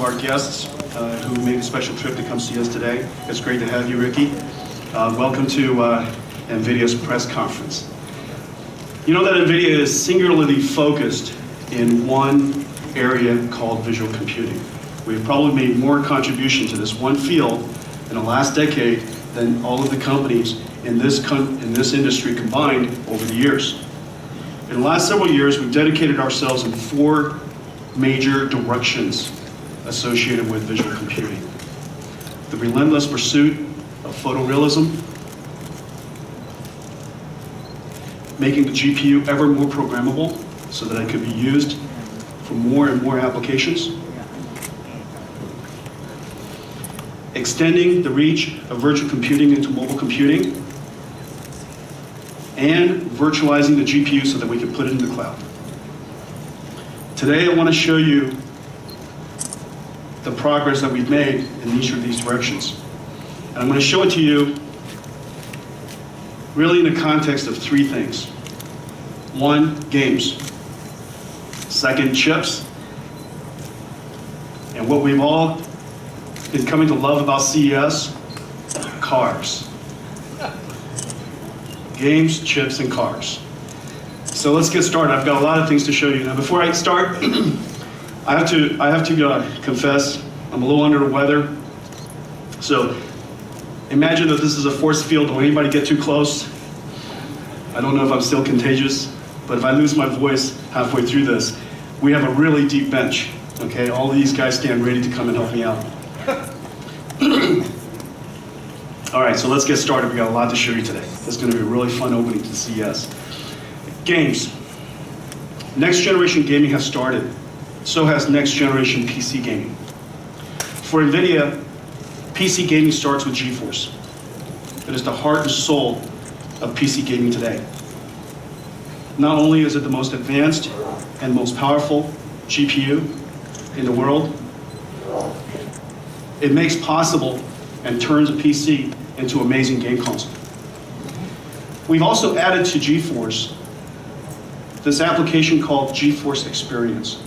our guests who made a special trip to come see us today. It's great to have you, Ricky. Welcome to Nvidia's press conference. You know that Nvidia is singularly focused in one area called visual computing. We've probably made more contribution to this one field in the last decade than all of the companies in this industry combined over the years. In the last several years, we've dedicated ourselves in 4 major directions associated with visual computing. The relentless pursuit of photorealism, making the GPU ever more programmable so that it could be used for more and more applications, extending the reach of virtual computing into mobile computing, and virtualizing the GPU so that we can put it in the cloud. Today I want to show you the progress that we've made in each of these directions. And I'm going to show it to you really in the context of 3 things. 1, games. 2, chips. And what we've all been coming to love about CES, cars. Games, chips, and cars. So let's get started. I've got a lot of things to show you. Now before I start, I have to confess, I'm a little under the weather. So imagine that this is a force field. Don't anybody get too close. I don't know if I'm still contagious, but if I lose my voice halfway through this, we have a really deep bench. Okay, all of these guys stand ready to come and help me out. All right, so let's get started. We got a lot to show you today. It's going to be a really fun opening to CES. Games. Next generation gaming has started. So has next generation PC gaming. For Nvidia, PC gaming starts with GeForce. It is the heart and soul of PC gaming today. Not only is it the most advanced and most powerful GPU in the world, it makes possible and turns a PC into an amazing game console. We've also added to GeForce this application called GeForce Experience.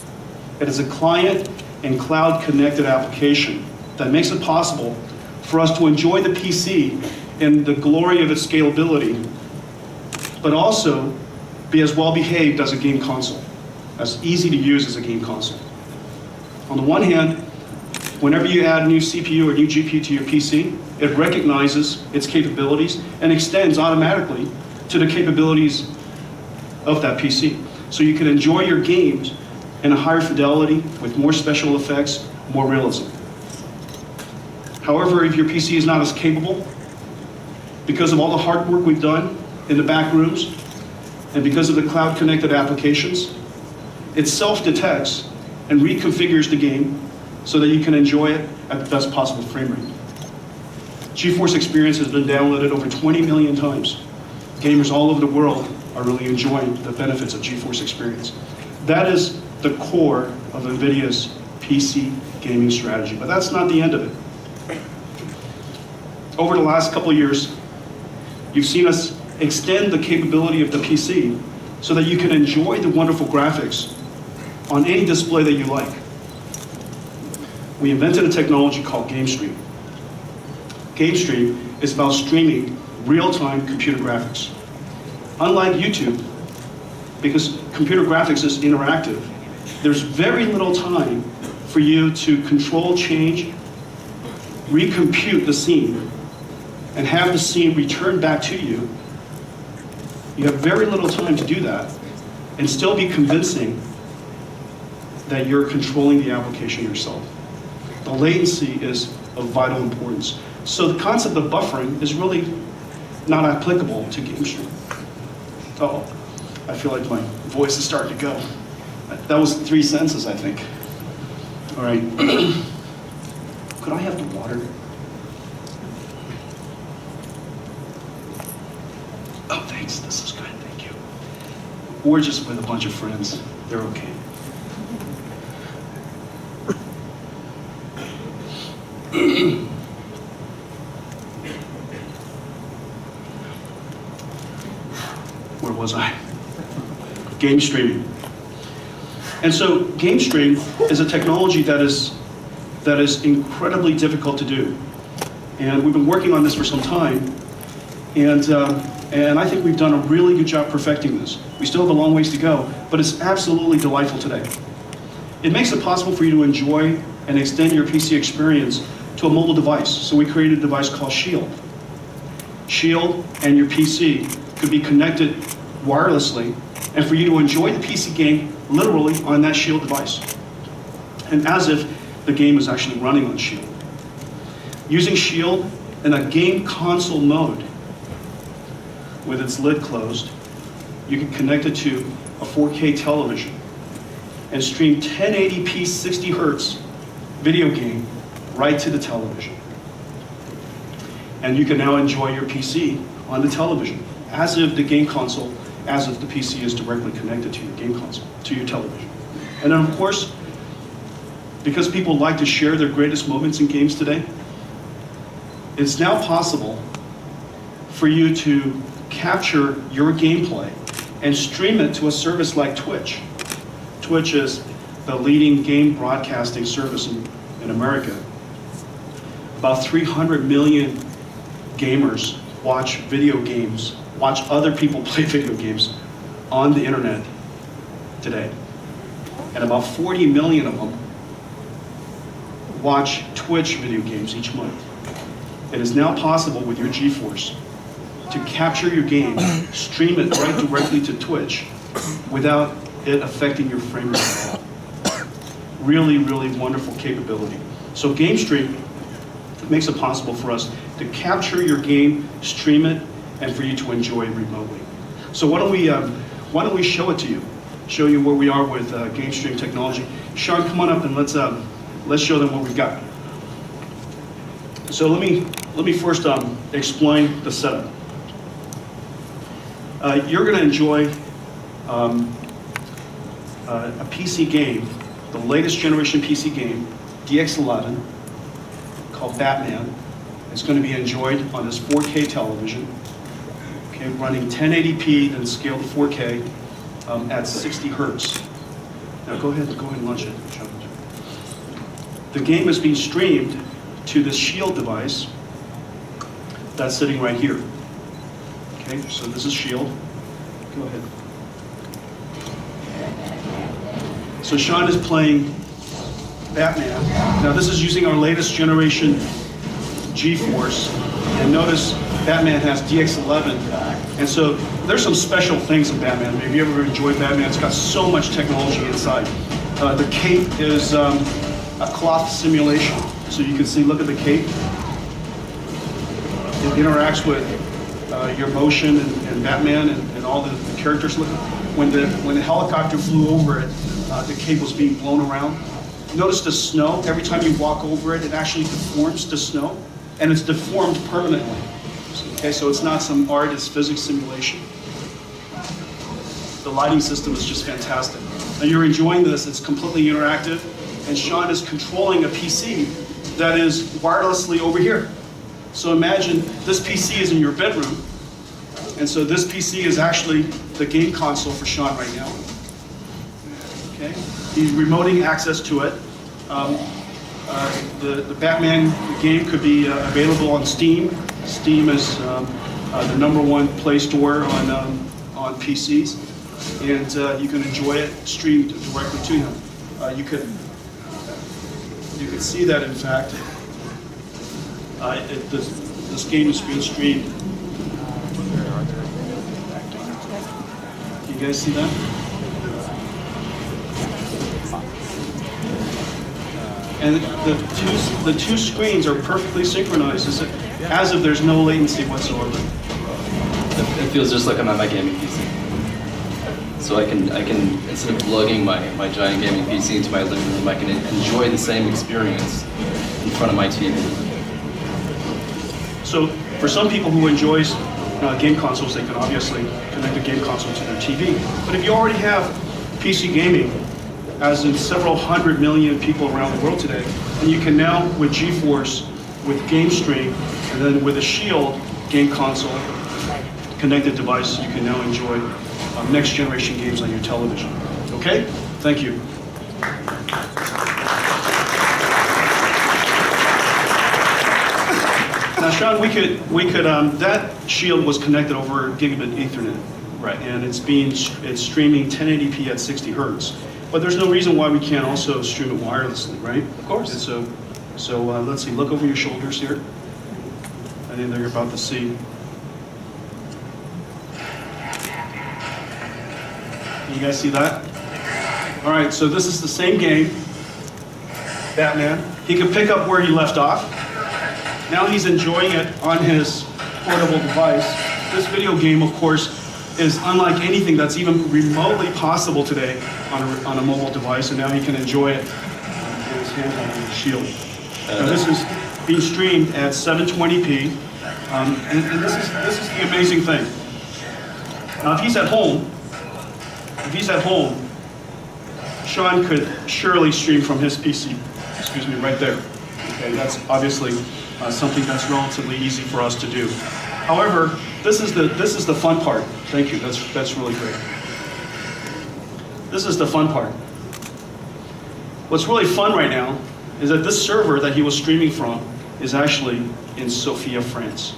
It is a client and cloud connected application that makes it possible for us to enjoy the PC in the glory of its scalability, but also be as well behaved as a game console, as easy to use as a game console. On the one hand, whenever you add a new CPU or new GPU to your PC, it recognizes its capabilities and extends automatically to the capabilities of that PC. So you can enjoy your games in a higher fidelity with more special effects, more realism. However, if your PC is not as capable, because of all the hard work we've done in the back rooms, and because of the cloud-connected applications, it self-detects and reconfigures the game so that you can enjoy it at the best possible frame rate. GeForce Experience has been downloaded over 20 million times. Gamers all over the world are really enjoying the benefits of GeForce Experience. That is the core of Nvidia's PC gaming strategy, but that's not the end of it. Over the last couple of years, you've seen us extend the capability of the PC so that you can enjoy the wonderful graphics on any display that you like. We invented a technology called GameStream. GameStream is about streaming real-time computer graphics. Unlike YouTube, because computer graphics is interactive, there's very little time for you to control change, recompute the scene, and have the scene returned back to you. You have very little time to do that and still be convincing that you're controlling the application yourself. The latency is of vital importance. So the concept of buffering is really not applicable to GameStream. Oh, I feel like my voice is starting to go. That was 3 sentences, I think. All right. Could I have the water? Oh, thanks. This is good. Thank you. We're just with a bunch of friends. They're okay. Where was I? Game streaming. And so GameStream is a technology that is that is incredibly difficult to do. And we've been working on this for some time, and I think we've done a really good job perfecting this. We still have a long ways to go, but it's absolutely delightful today. It makes it possible for you to enjoy and extend your PC experience to a mobile device. So we created a device called Shield. Shield and your PC could be connected wirelessly, and for you to enjoy the PC game literally on that Shield device, and as if the game is actually running on Shield. Using Shield in a game console mode with its lid closed, you can connect it to a 4K television and stream 1080p 60 Hz video game right to the television. And you can now enjoy your PC on the television, as if the game console, as if the PC is directly connected to your game console, to your television. And then of course, because people like to share their greatest moments in games today, it's now possible for you to capture your gameplay and stream it to a service like Twitch. Twitch is the leading game broadcasting service in America. About 300 million gamers watch video games, watch other people play video games on the internet today. And about 40 million of them watch Twitch video games each month. It is now possible with your GeForce to capture your game, stream it right directly to Twitch without it affecting your frame rate at all. Really, really wonderful capability. So GameStream makes it possible for us to capture your game, stream it, and for you to enjoy it remotely. So why don't we show it to you? Show you where we are with GameStream technology. Sean, come on up and let's show them what we've got. So let me first explain the setup. You're going to enjoy a PC game, the latest generation PC game, DX11, called Batman. It's going to be enjoyed on this 4K television, okay, running 1080p and scaled to 4K at 60 Hertz. Now go ahead and launch it, Sean. The game is being streamed to this Shield device that's sitting right here. Okay, so this is Shield. Go ahead. So Sean is playing Batman. Now this is using our latest generation GeForce, and notice Batman has DX11, and so there's some special things in Batman. If you ever enjoyed Batman, it's got so much technology inside. The cape is a cloth simulation, so you can see, look at the cape. It interacts with your motion and Batman and all the characters. Look, when the helicopter flew over it, the cape was being blown around. Notice the snow. Every time you walk over it, it actually deforms the snow, and it's deformed permanently. Okay, so it's not some art, it's physics simulation. The lighting system is just fantastic. Now you're enjoying this, it's completely interactive, and Sean is controlling a PC that is wirelessly over here. So imagine this PC is in your bedroom, and so this PC is actually the game console for Sean right now. Okay, he's remoting access to it. The Batman game could be available on Steam. Steam is the #1 Play Store on PCs, and you can enjoy it streamed directly to him. You could see that, in fact, this game is being streamed. Can you guys see that? And the two screens are perfectly synchronized, as if there's no latency whatsoever. It feels just like I'm at my gaming PC. So I can instead of lugging my giant gaming PC into my living room, I can enjoy the same experience in front of my TV. So for some people who enjoys game consoles, they can obviously connect a game console to their TV. But if you already have PC gaming, as in several hundred million people around the world today, and you can now, with GeForce, with GameStream, and then with a Shield game console connected device, you can now enjoy next generation games on your television. Okay? Thank you. Sean, that shield was connected over gigabit Ethernet. Right. And it's streaming 1080p at 60 hertz. But there's no reason why we can't also stream it wirelessly, right? Of course. And so let's see, look over your shoulders here. I think they're about to see. You guys see that? All right, so this is the same game, Batman. He can pick up where he left off. Now he's enjoying it on his portable device. This video game, of course, is unlike anything that's even remotely possible today on a mobile device, and now he can enjoy it in his handheld and his shield. Now this is being streamed at 720p, and this is the amazing thing. Now if he's at home, Sean could surely stream from his PC, right there. Okay, that's obviously something that's relatively easy for us to do. However, this is the fun part. Thank you. That's really great. This is the fun part. What's really fun right now is that this server that he was streaming from is actually in Sofia, France.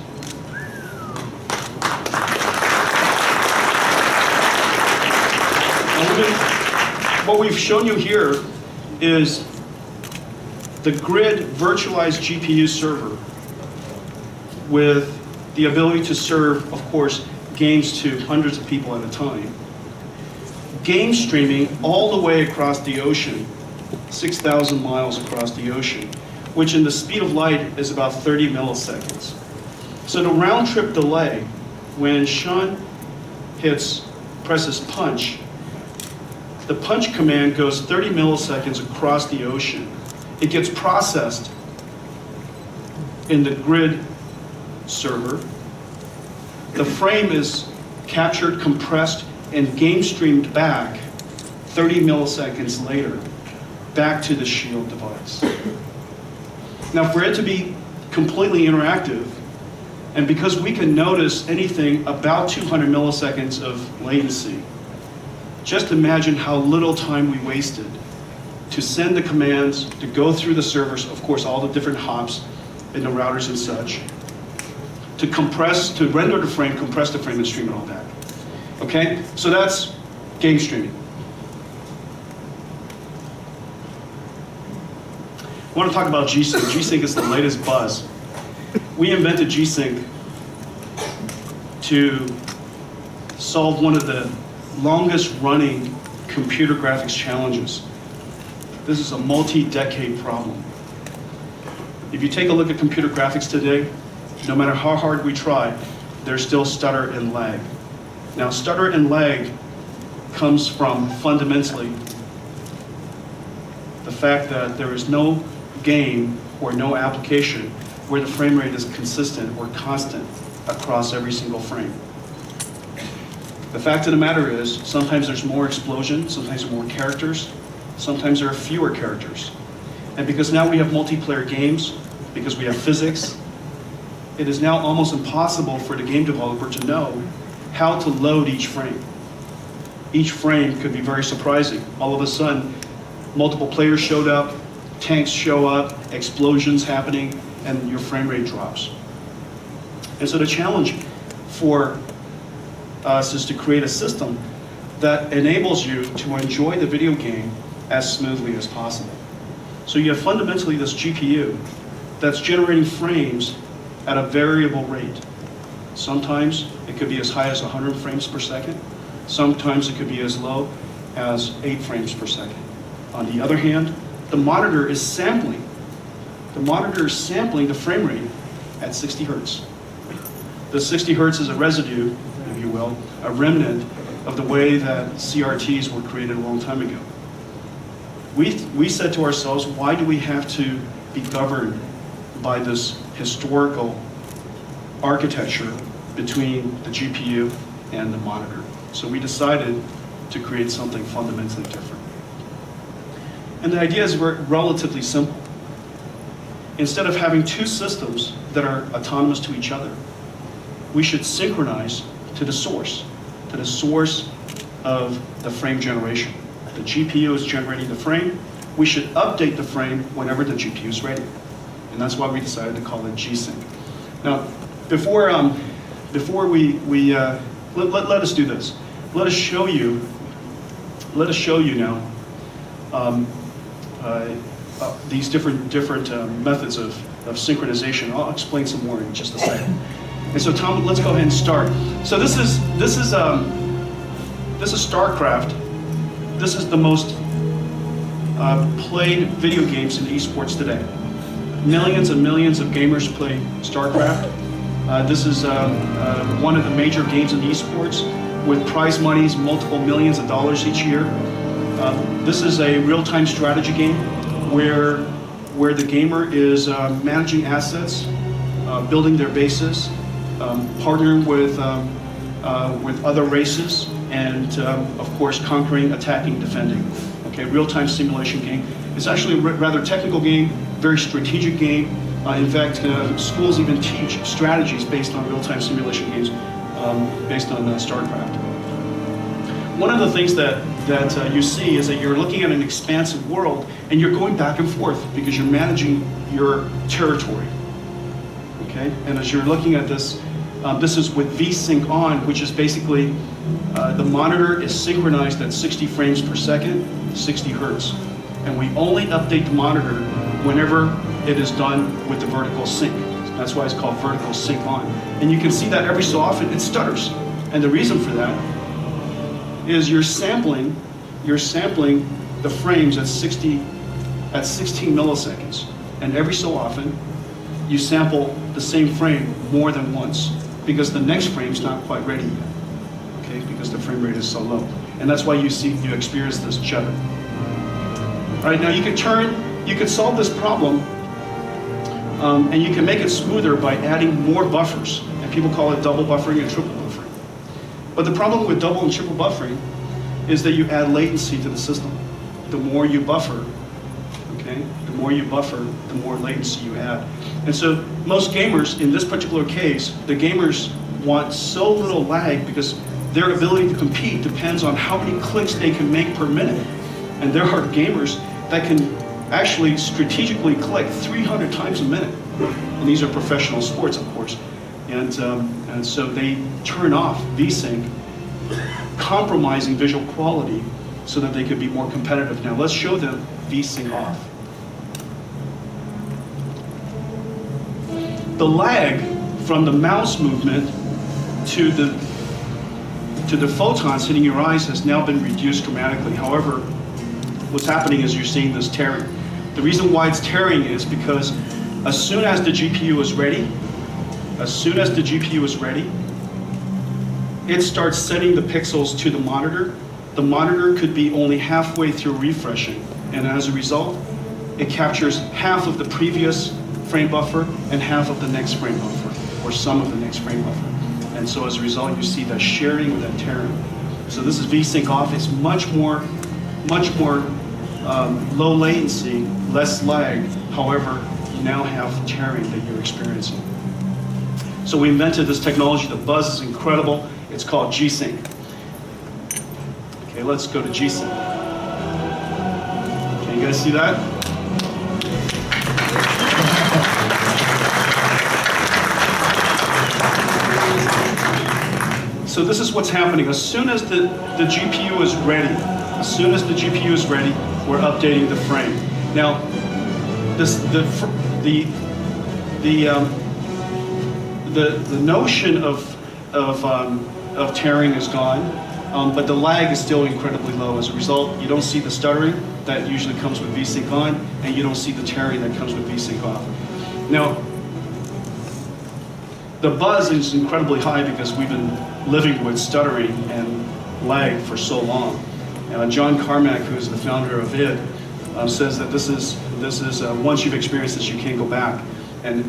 What we've shown you here is the grid virtualized GPU server with the ability to serve, of course, games to hundreds of people at a time. Game streaming all the way across the ocean, 6,000 miles across the ocean, which in the speed of light is about 30 milliseconds. So the round trip delay, when Sean presses punch, the punch command goes 30 milliseconds across the ocean. It gets processed in the grid server. The frame is captured, compressed, and game streamed back 30 milliseconds later, back to the Shield device. Now for it to be completely interactive, and because we can notice anything about 200 milliseconds of latency, just imagine how little time we wasted to send the commands, to go through the servers, of course, all the different hops in the routers and such, to compress, to render the frame, compress the frame, and stream it all back. Okay? So that's game streaming. I want to talk about G-Sync. G-Sync is the latest buzz. We invented G-Sync to solve one of the longest running computer graphics challenges. This is a multi-decade problem. If you take a look at computer graphics today, no matter how hard we try, there's still stutter and lag. Now, stutter and lag comes from fundamentally the fact that there is no game or no application where the frame rate is consistent or constant across every single frame. The fact of the matter is, sometimes there's more explosion, sometimes there are more characters, sometimes there are fewer characters. And because now we have multiplayer games, because we have physics, it is now almost impossible for the game developer to know how to load each frame. Each frame could be very surprising. All of a sudden, multiple players showed up, tanks show up, explosions happening, and your frame rate drops. And so the challenge for us is to create a system that enables you to enjoy the video game as smoothly as possible. So you have fundamentally this GPU that's generating frames at a variable rate. Sometimes it could be as high as 100 frames per second. Sometimes it could be as low as 8 frames per second. On the other hand, the monitor is sampling. The monitor is sampling the frame rate at 60 hertz. The 60 hertz is a residue, if you will, a remnant of the way that CRTs were created a long time ago. We said to ourselves, why do we have to be governed by this historical architecture between the GPU and the monitor? So we decided to create something fundamentally different. And the idea is relatively simple. Instead of having two systems that are autonomous to each other, we should synchronize to the source of the frame generation. The GPU is generating the frame. We should update the frame whenever the GPU is ready. And that's why we decided to call it G-Sync. Now, before we let us do this. Let us show you now these different methods of synchronization. I'll explain some more in just a second. And so, Tom, let's go ahead and start. So this is StarCraft. This is the most played video games in esports today. Millions and millions of gamers play StarCraft. This is one of the major games in esports with prize monies, multiple millions of dollars each year. This is a real-time strategy game where the gamer is managing assets, building their bases, partnering with other races, and of course conquering, attacking, defending. Okay, real-time simulation game. It's actually a rather technical game, very strategic game. In fact, schools even teach strategies based on real-time simulation games, based on StarCraft. One of the things that you see is that you're looking at an expansive world and you're going back and forth because you're managing your territory. Okay, and as you're looking at this, this is with VSync on, which is basically the monitor is synchronized at 60 frames per second, 60 hertz. And we only update the monitor whenever it is done with the vertical sync. That's why it's called vertical sync on. And you can see that every so often it stutters. And the reason for that is you're sampling the frames at 16 milliseconds. And every so often you sample the same frame more than once because the next frame's not quite ready yet. Okay, because the frame rate is so low. And that's why you experience this judder. All right, now you can solve this problem and you can make it smoother by adding more buffers. And people call it double buffering and triple buffering. But the problem with double and triple buffering is that you add latency to the system. The more you buffer, okay, the more you buffer, the more latency you add. And so most gamers, in this particular case, the gamers want so little lag because their ability to compete depends on how many clicks they can make per minute. And there are gamers that can actually strategically click 300 times a minute. And these are professional sports, of course. And so they turn off VSync, compromising visual quality so that they could be more competitive. Now let's show them VSync off. The lag from the mouse movement to the photons hitting your eyes has now been reduced dramatically. However, what's happening is you're seeing this tearing. The reason why it's tearing is because as soon as the GPU is ready, it starts sending the pixels to the monitor. The monitor could be only halfway through refreshing, and as a result, it captures half of the previous frame buffer and half of the next frame buffer, or some of the next frame buffer. And so as a result, you see that sharing or that tearing. So this is VSync off. It's much more low latency, less lag. However, you now have tearing that you're experiencing. So we invented this technology. The buzz is incredible. It's called G-Sync. Okay, let's go to G-Sync. Can you guys see that? So this is what's happening. As soon as the GPU is ready, we're updating the frame. Now, the notion of tearing is gone, but the lag is still incredibly low. As a result, you don't see the stuttering that usually comes with VSync on, and you don't see the tearing that comes with VSync off. Now, the buzz is incredibly high because we've been living with stuttering and lag for so long. John Carmack, who is the founder of id, says that this is once you've experienced this, you can't go back. And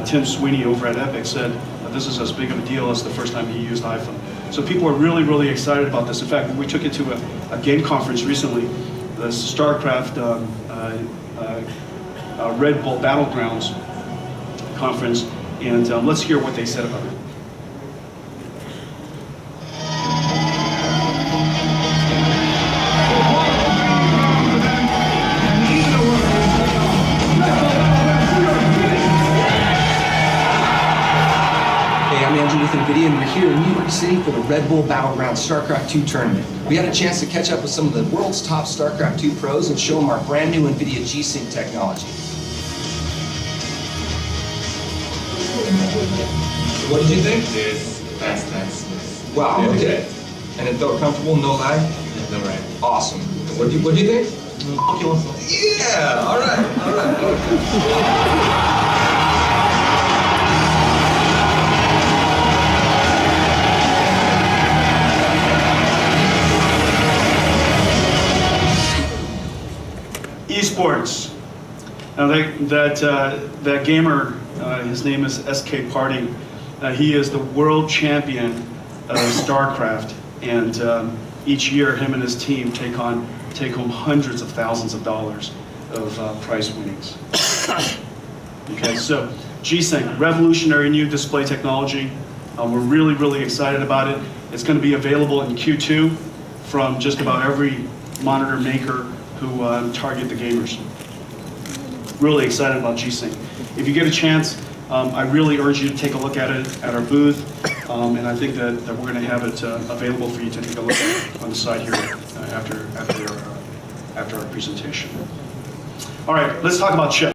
Tim Sweeney over at Epic said this is as big of a deal as the first time he used iPhone. So people are really, really excited about this. In fact, we took it to a game conference recently, the StarCraft Red Bull Battlegrounds conference, and let's hear what they said about it. here in New York City for the Red Bull Battleground StarCraft 2 tournament. We had a chance to catch up with some of the world's top StarCraft 2 pros and show them our brand new Nvidia G-Sync technology. What did you think? Yes, fast. Wow, okay. And it felt comfortable, no lag? No, right. Awesome. What do you think? Yeah, all right. Esports. Now that gamer, his name is SK Party. He is the world champion of StarCraft, and each year him and his team take home hundreds of thousands of dollars of prize winnings. Okay, so G-Sync, revolutionary new display technology. We're really excited about it. It's going to be available in Q2 from just about every monitor maker who target the gamers. Really excited about G-Sync. If you get a chance, I really urge you to take a look at it at our booth, and I think that we're going to have it available for you to take a look at on the side here after our presentation. All right, let's talk about chips.